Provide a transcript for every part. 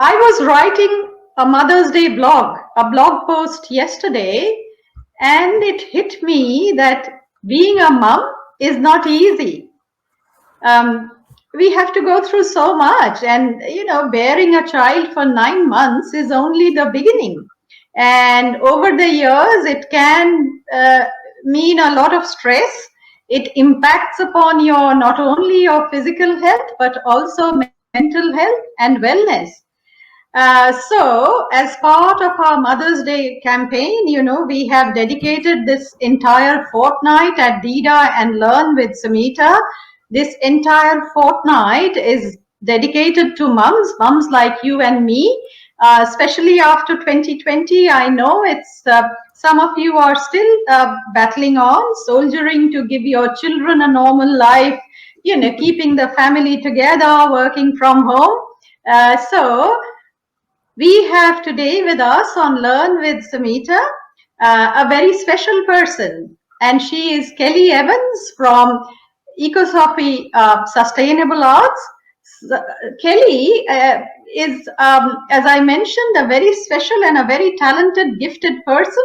I was writing a Mother's Day a blog post yesterday, and it hit me that being a mom is not easy. Um, we have to go through so much, and bearing a child for 9 months is only the beginning. And over the years, it can mean a lot of stress. It impacts upon your not only your physical health but also mental health and wellness. So, as part of our Mother's Day campaign, we have dedicated this entire fortnight at DIDA and Learn with Samita. This entire fortnight is dedicated to mums like you and me, especially after 2020. I know some of you are still battling on, soldiering to give your children a normal life, keeping the family together, working from home. So, we have today with us on Learn with Samita a very special person, and she is Kelly Evans from Ecosophy Sustainable Arts. Kelly is, as I mentioned, a very special and a very talented, gifted person.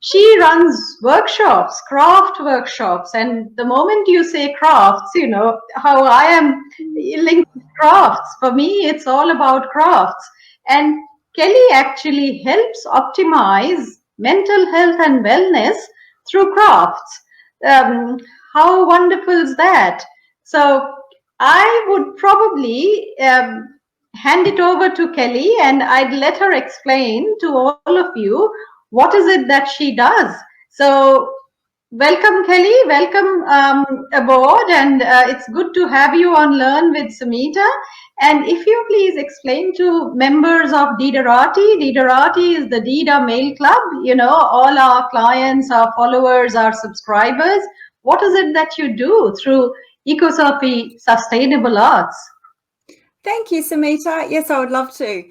She runs workshops, craft workshops, and the moment you say crafts, how I am linked to crafts. For me, it's all about crafts. And Kelly actually helps optimize mental health and wellness through crafts. Um, how wonderful is that? So I would probably hand it over to Kelly, and I'd let her explain to all of you what is it that she does. So welcome, Kelly. Welcome aboard, and it's good to have you on Learn with Samita. And if you please explain to members of Didarati, Didarati is the Dida Mail Club, all our clients, our followers, our subscribers. What is it that you do through Ecosophy Sustainable Arts? Thank you, Samita. Yes, I would love to.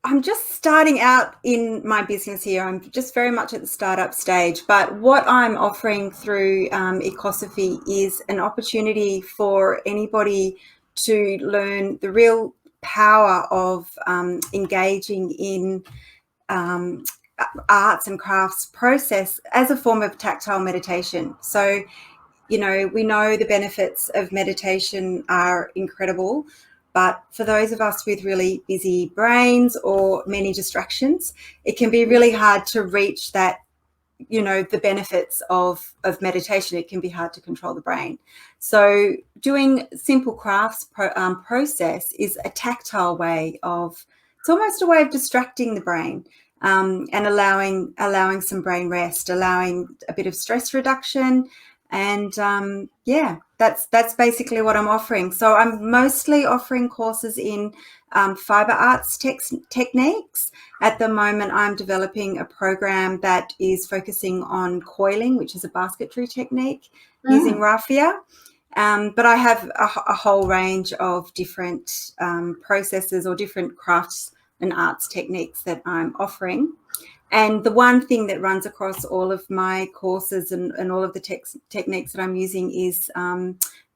I'm just starting out in my business here. I'm just very much at the startup stage, but what I'm offering through Ecosophy is an opportunity for anybody to learn the real power of engaging in arts and crafts process as a form of tactile meditation. So, we know the benefits of meditation are incredible. But for those of us with really busy brains or many distractions, it can be really hard to reach that, the benefits of meditation. It can be hard to control the brain. So doing simple crafts process is a tactile way it's almost a way of distracting the brain and allowing some brain rest, allowing a bit of stress reduction. And that's basically what I'm offering. So I'm mostly offering courses in fiber arts techniques. At the moment, I'm developing a program that is focusing on coiling, which is a basketry technique using raffia. But I have a whole range of different processes or different crafts and arts techniques that I'm offering. And the one thing that runs across all of my courses and all of the techniques that I'm using is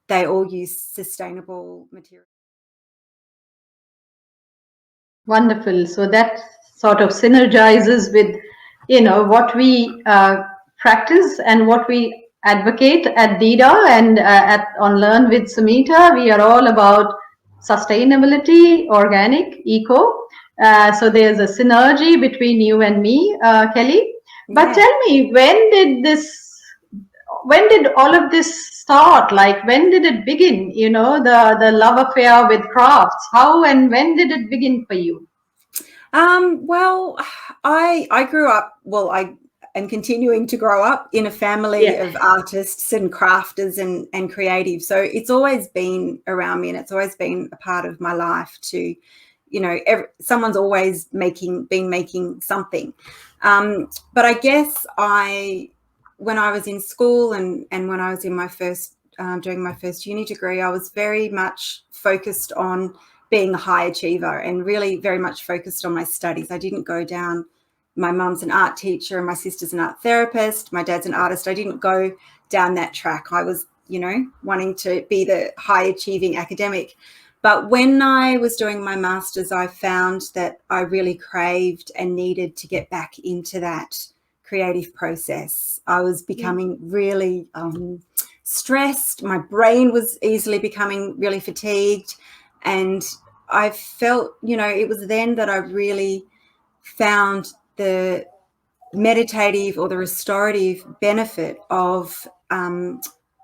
they all use sustainable materials. Wonderful. So that sort of synergizes with, what we practice and what we advocate at DIDA and on Learn with Samita. We are all about sustainability, organic, eco. So there's a synergy between you and me, Kelly. But tell me, when did all of this start? Like, when did it begin? The love affair with crafts. How and when did it begin for you? Well, I grew up. Well, I am continuing to grow up in a family of artists and crafters and creatives. So it's always been around me, and it's always been a part of my life to someone's always been making something. But I guess when I was in school and when I was in my first doing my first uni degree, I was very much focused on being a high achiever and really very much focused on my studies. I didn't go down, my mum's an art teacher and my sister's an art therapist, my dad's an artist. I didn't go down that track. I was, wanting to be the high achieving academic. But when I was doing my master's, I found that I really craved and needed to get back into that creative process. I was becoming really stressed. My brain was easily becoming really fatigued. And I felt, it was then that I really found the meditative or the restorative benefit of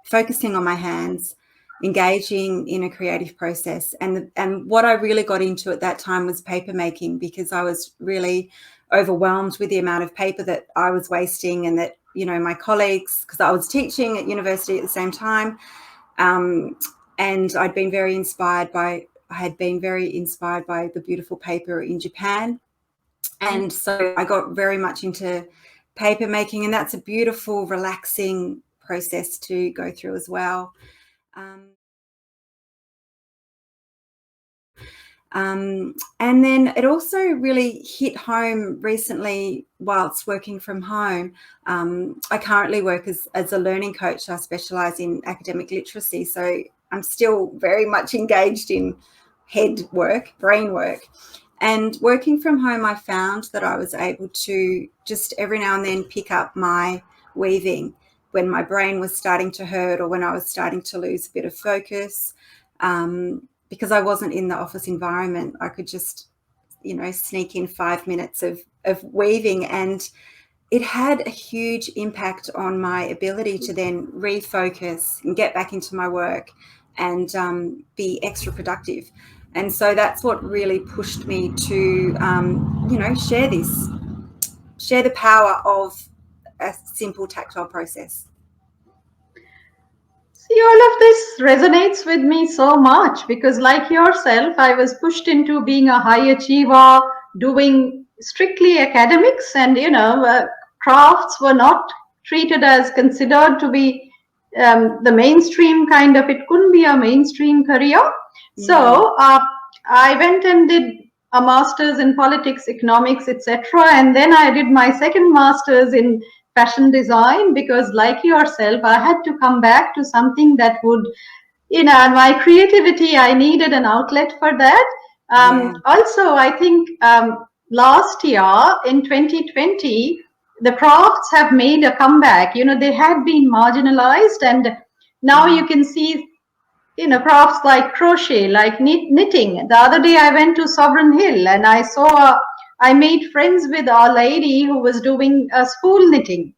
focusing on my hands, engaging in a creative process. And what I really got into at that time was paper making, because I was really overwhelmed with the amount of paper that I was wasting, and that, my colleagues, because I was teaching at university at the same time, and I had been very inspired by the beautiful paper in Japan. And so I got very much into paper making, and that's a beautiful, relaxing process to go through as well. And then it also really hit home recently whilst working from home. I currently work as a learning coach. I specialise in academic literacy, so I'm still very much engaged in head work, brain work. And working from home, I found that I was able to just every now and then pick up my weaving when my brain was starting to hurt or when I was starting to lose a bit of focus. Because I wasn't in the office environment, I could just, sneak in 5 minutes of weaving, and it had a huge impact on my ability to then refocus and get back into my work and be extra productive. And so that's what really pushed me to, share the power of a simple tactile process. See, all of this resonates with me so much because, like yourself, I was pushed into being a high achiever, doing strictly academics, and crafts were not treated as considered to be the mainstream kind of. It couldn't be a mainstream career. So I went and did a master's in politics, economics, etc., and then I did my second master's in fashion design because, like yourself, I had to come back to something that would, my creativity, I needed an outlet for that. Also, I think last year in 2020, the crafts have made a comeback. They had been marginalized, and now you can see, crafts like crochet, like knitting. The other day I went to Sovereign Hill and I made friends with a lady who was doing spool knitting,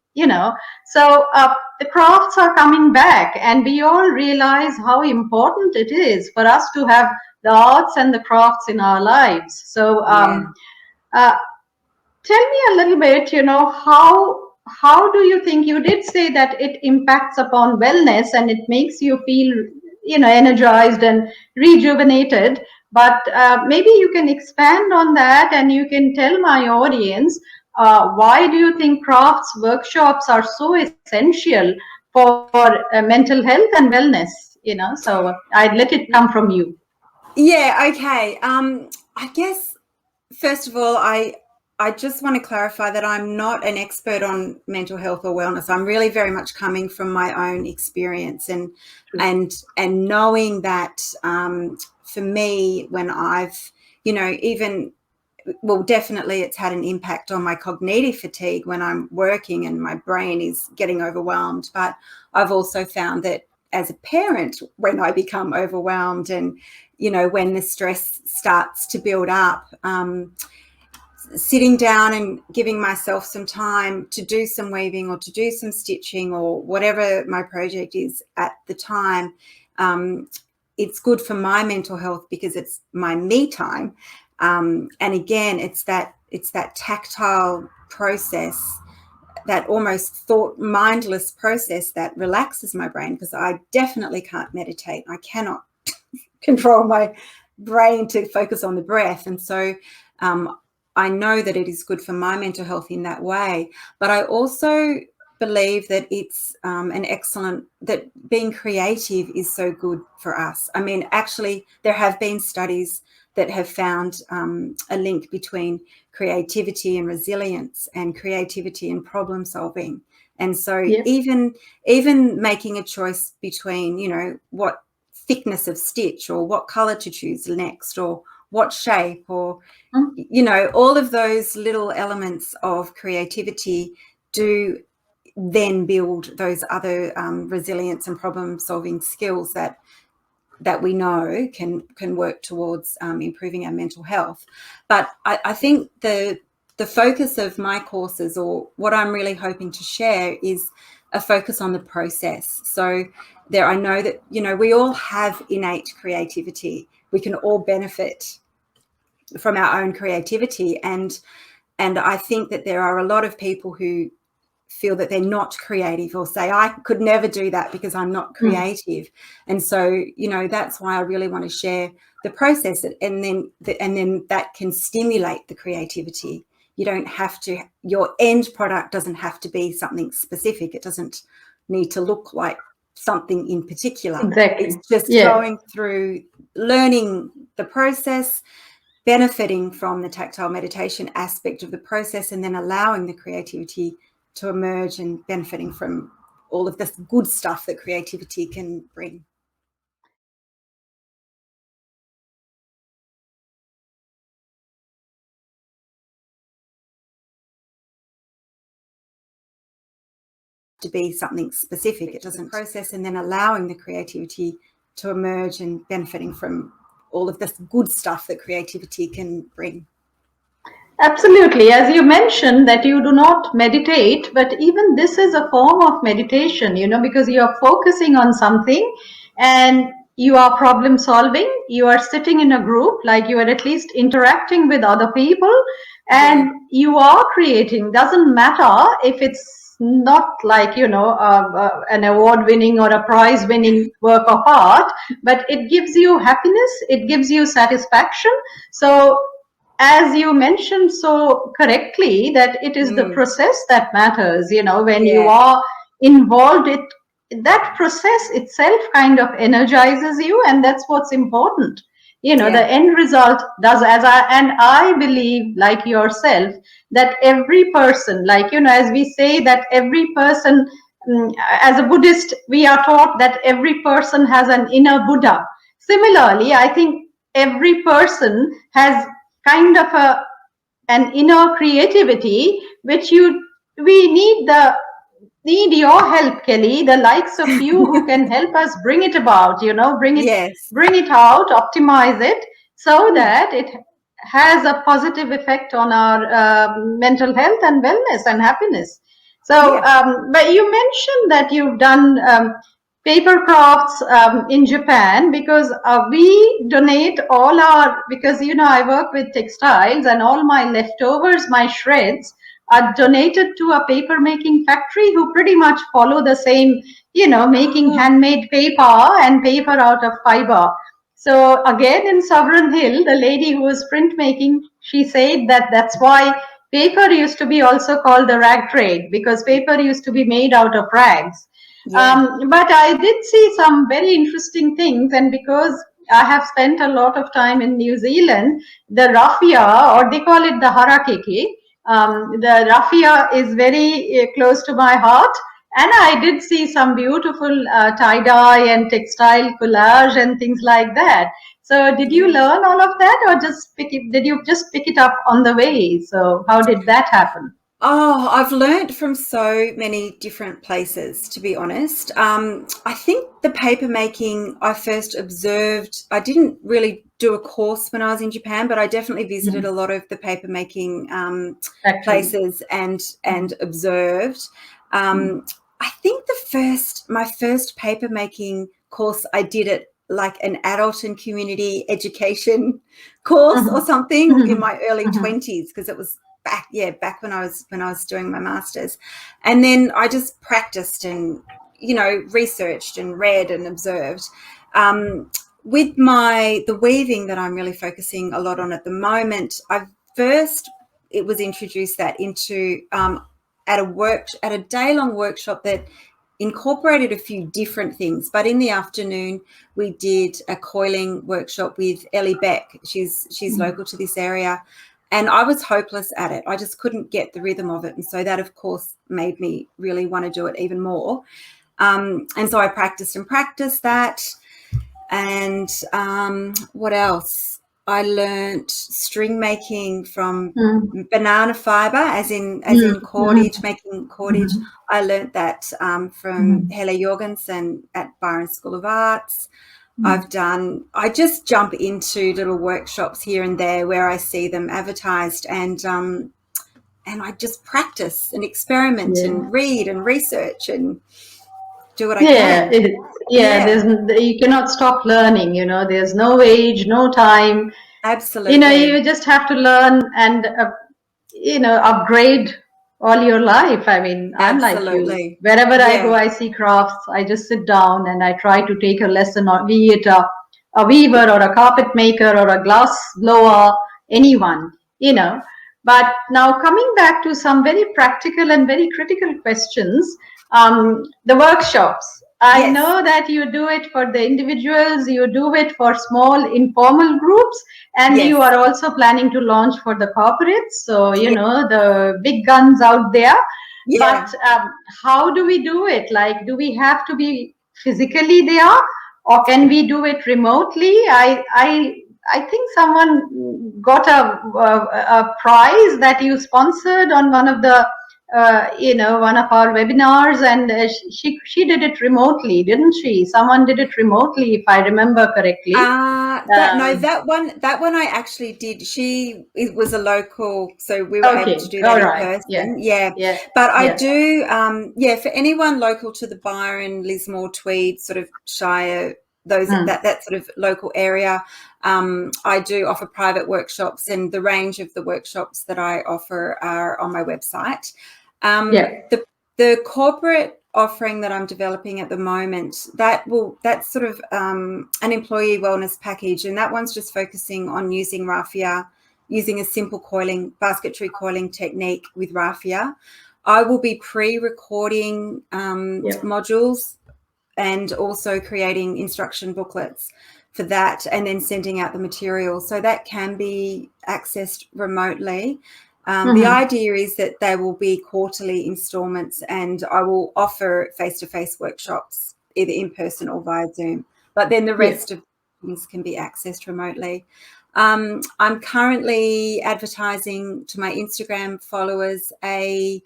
So the crafts are coming back, and we all realize how important it is for us to have the arts and the crafts in our lives. So tell me a little bit, how do you think, you did say that it impacts upon wellness and it makes you feel, energized and rejuvenated, but maybe you can expand on that and you can tell my audience, why do you think crafts workshops are so essential for mental health and wellness? So I'd let it come from you. Yeah, okay. I guess, first of all, I just want to clarify that I'm not an expert on mental health or wellness. I'm really very much coming from my own experience and knowing that for me, when I've, definitely it's had an impact on my cognitive fatigue when I'm working and my brain is getting overwhelmed. But I've also found that as a parent, when I become overwhelmed and, when the stress starts to build up, sitting down and giving myself some time to do some weaving or to do some stitching or whatever my project is at the time, it's good for my mental health because it's my me time. And again, it's that tactile process, that almost mindless process that relaxes my brain, because I definitely can't meditate. I cannot control brain to focus on the breath. And so I know that it is good for my mental health in that way. But I also believe that it's that being creative is so good for us. I mean, actually, there have been studies that have found a link between creativity and resilience, and creativity and problem solving. And so even making a choice between, you know, what thickness of stitch or what color to choose next or what shape, or, you know, all of those little elements of creativity do then build those other resilience and problem solving skills that we know can work towards improving our mental health. But I think the focus of my courses, or what I'm really hoping to share, is a focus on the process. So I know that, you know, we all have innate creativity. We can all benefit from our own creativity. And I think that there are a lot of people who feel that they're not creative, or say, I could never do that because I'm not creative. And so, you know, that's why I really want to share the process, and then that can stimulate the creativity. You don't have to, your end product doesn't have to be something specific. It doesn't need to look like something in particular. Exactly. It's just going through, learning the process, benefiting from the tactile meditation aspect of the process, and then allowing the creativity to emerge, and benefiting from all of this good stuff that creativity can bring. To be something specific, it doesn't process, and then allowing the creativity to emerge, and benefiting from all of this good stuff that creativity can bring. Absolutely. As you mentioned that you do not meditate, but even this is a form of meditation, you know, because you are focusing on something and you are problem solving, you are sitting in a group, like you are at least interacting with other people, and you are creating. Doesn't matter if it's not like, you know, an award winning or a prize winning work of art, but it gives you happiness, it gives you satisfaction. So as you mentioned so correctly, that it is the process that matters, you know, when you are involved, that process itself kind of energizes you, and that's what's important. You know, the end result does, I believe, like yourself, that every person, like, you know, as we say that every person, as a Buddhist, we are taught that every person has an inner Buddha. Similarly, I think every person has kind of an inner creativity, which we need your help, Kelly, the likes of you who can help us bring it about, you know, bring it out, optimize it, so that it has a positive effect on our mental health and wellness and happiness. So, but you mentioned that you've done paper crafts in Japan, because we donate all our, because, you know, I work with textiles, and all my leftovers, my shreds, are donated to a paper making factory who pretty much follow the same, you know, making handmade paper and paper out of fiber. So again, in Sovereign Hill, the lady who was printmaking, she said that that's why paper used to be also called the rag trade, because paper used to be made out of rags. But I did see some very interesting things, and because I have spent a lot of time in New Zealand, the raffia, or they call it the harakeke, the raffia is very close to my heart. And I did see some beautiful tie-dye and textile collage and things like that. So did you learn all of that, or did you just pick it up on the way? So how did that happen? Oh, I've learned from so many different places, to be honest. I think the paper making I first observed, I didn't really do a course when I was in Japan, but I definitely visited a lot of the paper making places and observed. I think my first paper making course, I did it like an adult and community education course or something in my early 20s, because it was back when I was doing my master's. And then I just practiced and, you know, researched and read and observed. with the weaving that I'm really focusing a lot on at the moment, it was introduced that into at a day-long workshop that incorporated a few different things. But in the afternoon, we did a coiling workshop with Ellie Beck. She's local to this area. And I was hopeless at it. I just couldn't get the rhythm of it. And so that, of course, made me really want to do it even more. And so I practiced that. And what else? I learnt string making from banana fibre, as in cordage, making cordage. I learnt that from Helle Jorgensen at Byron School of Arts. I just jump into little workshops here and there where I see them advertised, and I just practice and experiment and read and research and do what I can. You cannot stop learning, there's no age, no time. Absolutely. You just have to learn and, upgrade all your life. I mean, I'm like you. Wherever I go, I see crafts. I just sit down and I try to take a lesson, or be it a weaver or a carpet maker or a glass blower, anyone, But now coming back to some very practical and very critical questions, the workshops. I know that you do it for the individuals, you do it for small informal groups, and you are also planning to launch for the corporates. So, the big guns out there. Yeah. But how do we do it? Like, do we have to be physically there, or can we do it remotely? I think someone got a prize that you sponsored on one of the one of our webinars, and she did it remotely, didn't she? Someone did it remotely, if I remember correctly. That one I actually did. It was a local, so we were able to do that in person. Yeah. But I do, for anyone local to the Byron, Lismore, Tweed sort of Shire, that sort of local area, I do offer private workshops, and the range of the workshops that I offer are on my website. The corporate offering that I'm developing at the moment, that's sort of an employee wellness package, and that one's just focusing on using raffia, using a simple basketry coiling technique with raffia. I will be pre-recording modules and also creating instruction booklets for that, and then sending out the material. So that can be accessed remotely. The idea is that there will be quarterly installments, and I will offer face-to-face workshops, either in person or via Zoom. But then the rest of things can be accessed remotely. I'm currently advertising to my Instagram followers an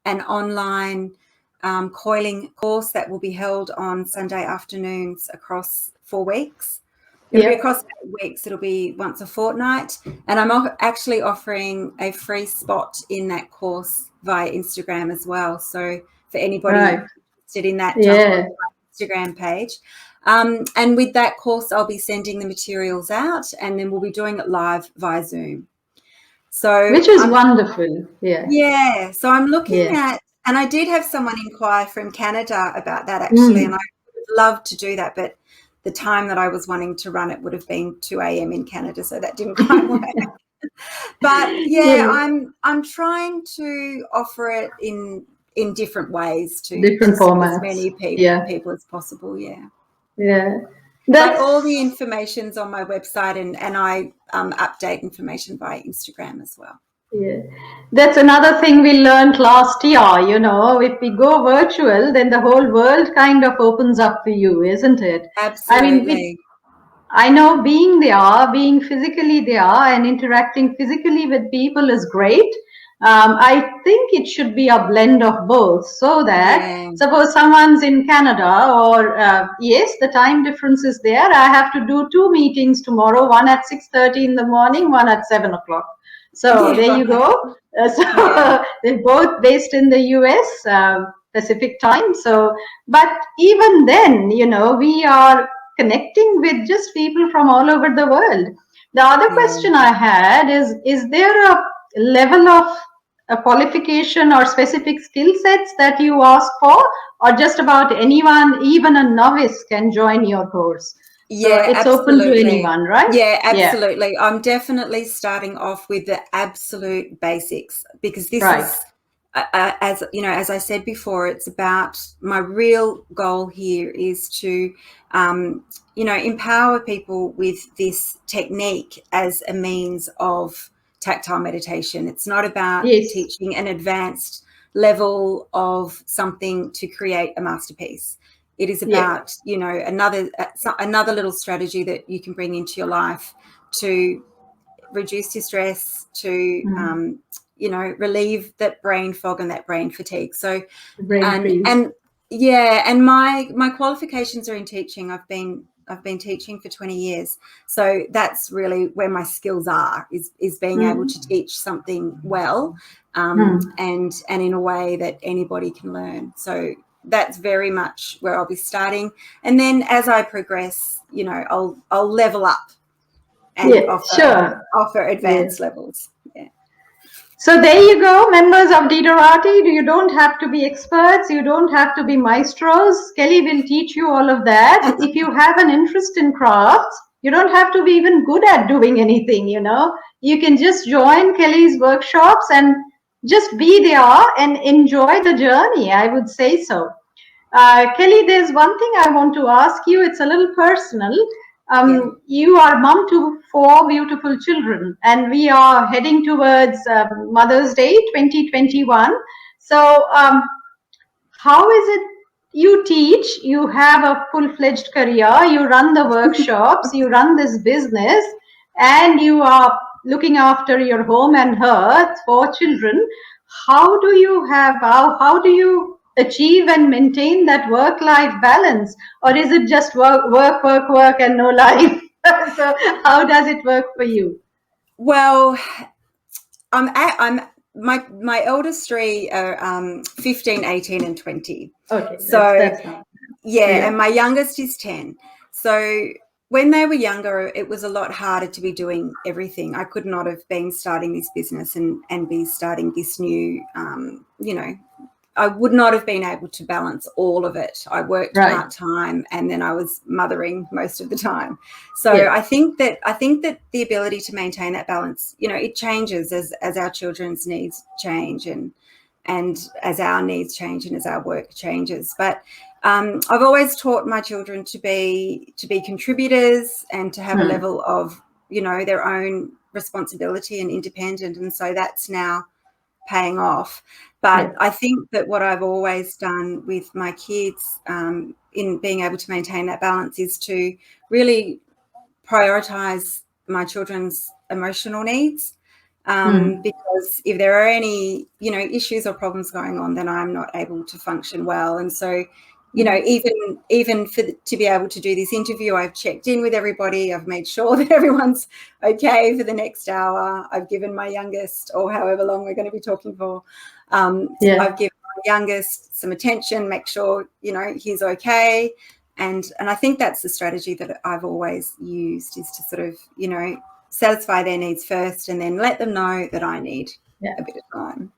online coiling course that will be held on Sunday afternoons across 4 weeks. It'll be across 8 weeks. It'll be once a fortnight. And I'm actually offering a free spot in that course via Instagram as well. So for anybody interested in that, jump on my Instagram page. And with that course, I'll be sending the materials out, and then we'll be doing it live via Zoom. So which is wonderful. Yeah. So I'm looking at, and I did have someone inquire from Canada about that actually, and I would love to do that, but the time that I was wanting to run it would have been 2 a.m. in Canada, so that didn't quite work. But I'm trying to offer it in different ways to different formats, as many people as possible. But all the information's on my website, and I update information via Instagram as well. That's another thing we learned last year. If we go virtual, then the whole world kind of opens up for you, isn't it? Absolutely. I know being physically there and interacting physically with people is great. I think it should be a blend of both, so that suppose someone's in Canada, or the time difference is there. I have to do 2 meetings tomorrow, one at 6:30 in the morning, one at 7 o'clock. So there you go. They're both based in the US Pacific time. So, but even then, we are connecting with just people from all over the world. The other question I had is there a level of a qualification or specific skill sets that you ask for, or just about anyone, even a novice, can join your course? So Yeah, it's open to absolutely. anyone, right? Yeah, Yeah, absolutely. I'm definitely starting off with the absolute basics because this right. is, as you know, as I said before, it's about my real goal here is to, empower people with this technique as a means of tactile meditation. It's not about Yes, teaching an advanced level of something to create a masterpiece. It is yeah, about, another little strategy that you can bring into your life to reduce your stress, to mm. relieve that brain fog and that brain fatigue. So, Brain and freeze. and yeah, and my qualifications are in teaching. I've been teaching for 20 years, so that's really where my skills are, is being able Mm. to teach something well, Mm. and in a way that anybody can learn. So that's very much where I'll be starting, and then as I progress, I'll level up and Yeah, offer sure. offer Yeah. advanced levels. Yeah. So there you go, members of Diderati. You don't have to be experts. You don't have to be maestros. Kelly will teach you all of that. If you have an interest in crafts, you don't have to be even good at doing anything, You can just join Kelly's workshops and just be there and enjoy the journey. I would say so. Kelly, there's one thing I want to ask you. It's a little personal. Yeah. You are mom to four beautiful children, and we are heading towards Mother's Day 2021. So, how is it you teach, you have a full-fledged career, you run the workshops, you run this business, and you are looking after your home and hearth for children? How do you achieve and maintain that work-life balance? Or is it just work, work, work, work and no life? So how does it work for you? Well, I'm my eldest three are 15, 18 and 20. Okay, So that's not yeah, yeah. and my youngest is 10. So when they were younger, it was a lot harder to be doing everything. I could not have been starting this business and be starting this new, I would not have been able to balance all of it. I worked Right. part-time and then I was mothering most of the time. So Yes. I think that the ability to maintain that balance, it changes as our children's needs change and as our needs change and as our work changes. But I've always taught my children to be contributors and to have a Hmm. level of, their own responsibility and independent. And so that's now paying off. But Yeah. I think that what I've always done with my kids, in being able to maintain that balance, is to really prioritize my children's emotional needs. Hmm. Because if there are any, issues or problems going on, then I'm not able to function well. And so, even to be able to do this interview, I've checked in with everybody. I've made sure that everyone's okay for the next hour. I've given my youngest, or however long we're going to be talking for, Yeah. I've given my youngest some attention, make sure, he's okay. And I think that's the strategy that I've always used, is to sort of, satisfy their needs first and then let them know that I need Yeah. a bit of time.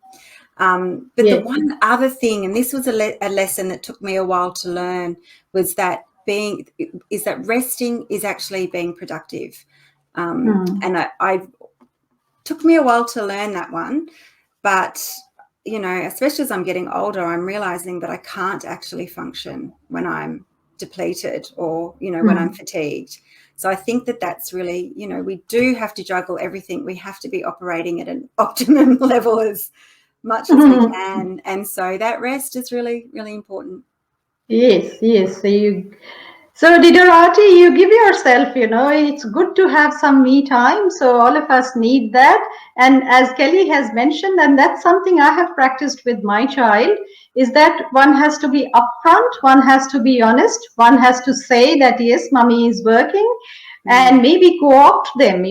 But the Yes. one other thing, and this was a lesson that took me a while to learn, was that resting is actually being productive. Hmm. And I took me a while to learn that one, but especially as I'm getting older, I'm realizing that I can't actually function when I'm depleted or when I'm Hmm. fatigued. So I think that that's really, we do have to juggle everything. We have to be operating at an optimum level as much as we can, and so that rest is really, really important. Yes, yes. So Diderati, you give yourself, it's good to have some me time. So all of us need that. And as Kelly has mentioned, and that's something I have practiced with my child, is that one has to be upfront, one has to be honest, one has to say that yes, mommy is working, and Mm. maybe co-opt them,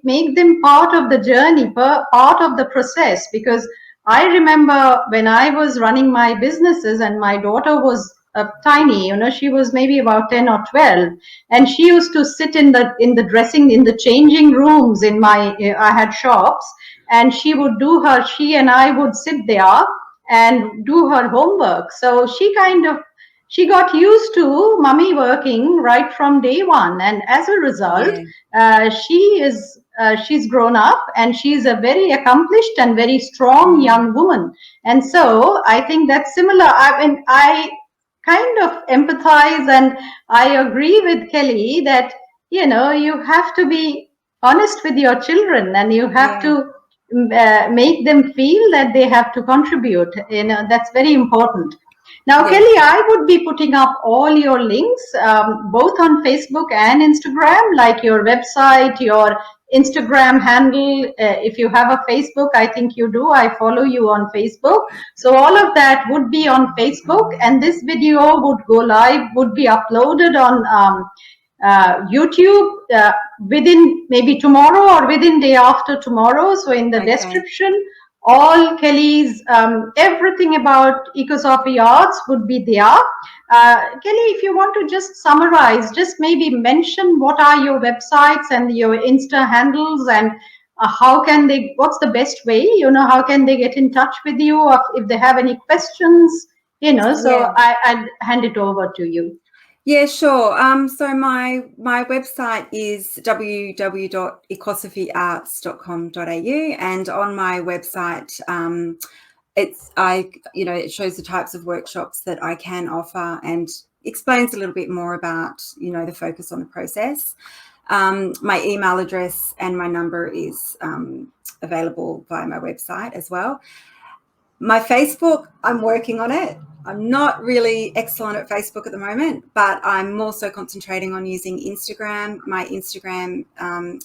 make them part of the journey, part of the process. Because I remember when I was running my businesses and my daughter was tiny, she was maybe about 10 or 12, and she used to sit in the changing rooms in I had shops, and she and I would sit there and do her homework. So she kind of she got used to mummy working right from day one, and as a result, she's grown up, and she's a very accomplished and very strong young woman. And so I think that's similar. I mean, I kind of empathize and I agree with Kelly that, you have to be honest with your children, and you have to make them feel that they have to contribute. That's very important. Now, Kelly, I would be putting up all your links, both on Facebook and Instagram, like your website, your Instagram handle. If you have a Facebook, I think you do. I follow you on Facebook. So all of that would be on Facebook, and this video would go live, would be uploaded on YouTube within maybe tomorrow or within day after tomorrow. So in the description, all Kelly's, everything about Ecosophy Arts would be there. Kelly, if you want to just summarize, just maybe mention what are your websites and your Insta handles, and what's the best way, how can they get in touch with you if they have any questions, so I'd hand it over to you. Yeah, sure. So my website is www.ecosophyarts.com.au, and on my website, it shows the types of workshops that I can offer and explains a little bit more about, the focus on the process. My email address and my number is available via my website as well. My Facebook, I'm working on it. I'm not really excellent at Facebook at the moment, but I'm also concentrating on using Instagram. My Instagram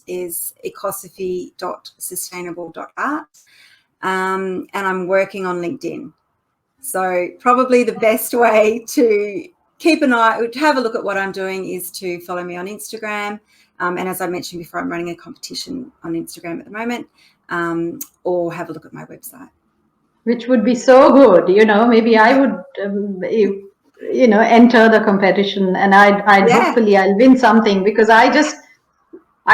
is ecosophy.sustainable.arts, and I'm working on LinkedIn. So probably the best way to keep an eye, to have a look at what I'm doing, is to follow me on Instagram. And as I mentioned before, I'm running a competition on Instagram at the moment, or have a look at my website. Which would be so good, maybe I would, enter the competition, and hopefully I'll win something, because I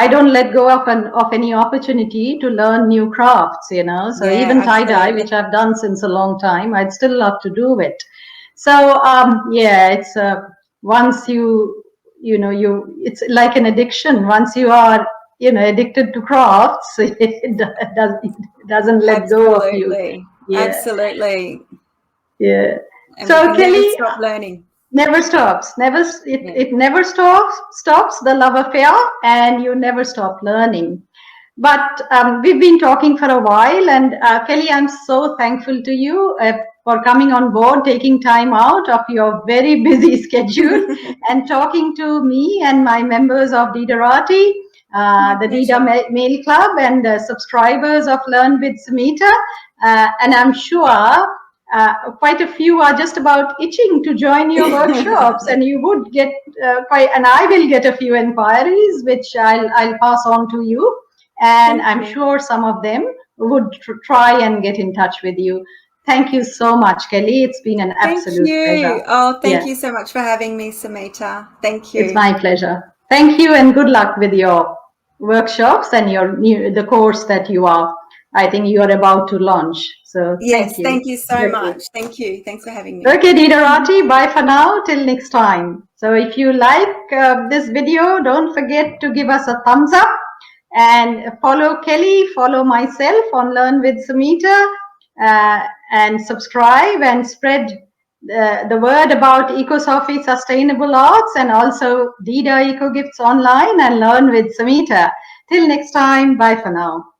don't let go of any opportunity to learn new crafts, so even tie-dye, which I've done since a long time, I'd still love to do it. So it's once it's like an addiction. Once you are addicted to crafts, it doesn't let go of you. Yeah. Absolutely. Yeah. And so Kelly, never stop learning. Never stops. It never stops the love affair, and you never stop learning. But we've been talking for a while, and Kelly, I'm so thankful to you for coming on board, taking time out of your very busy schedule and talking to me and my members of Didarati, the Dida Mail Club, and the subscribers of Learn with Samita. And I'm sure quite a few are just about itching to join your workshops, and you would get and I will get a few inquiries, which I'll pass on to you. And I'm sure some of them would try and get in touch with you. Thank you so much, Kelly. It's been an absolute pleasure. Oh, thank you so much for having me, Samita. Thank you. It's my pleasure. Thank you, and good luck with your workshops and the course that I think you are about to launch. So yes, thank you so much. Thank you. Thanks for having me. Okay, Didarati, bye for now. Till next time. So if you like this video, don't forget to give us a thumbs up. And follow Kelly, follow myself on Learn with Samita, and subscribe and spread the word about Ecosophy Sustainable Arts, and also Dida Eco Gifts Online and Learn with Samita. Till next time, bye for now.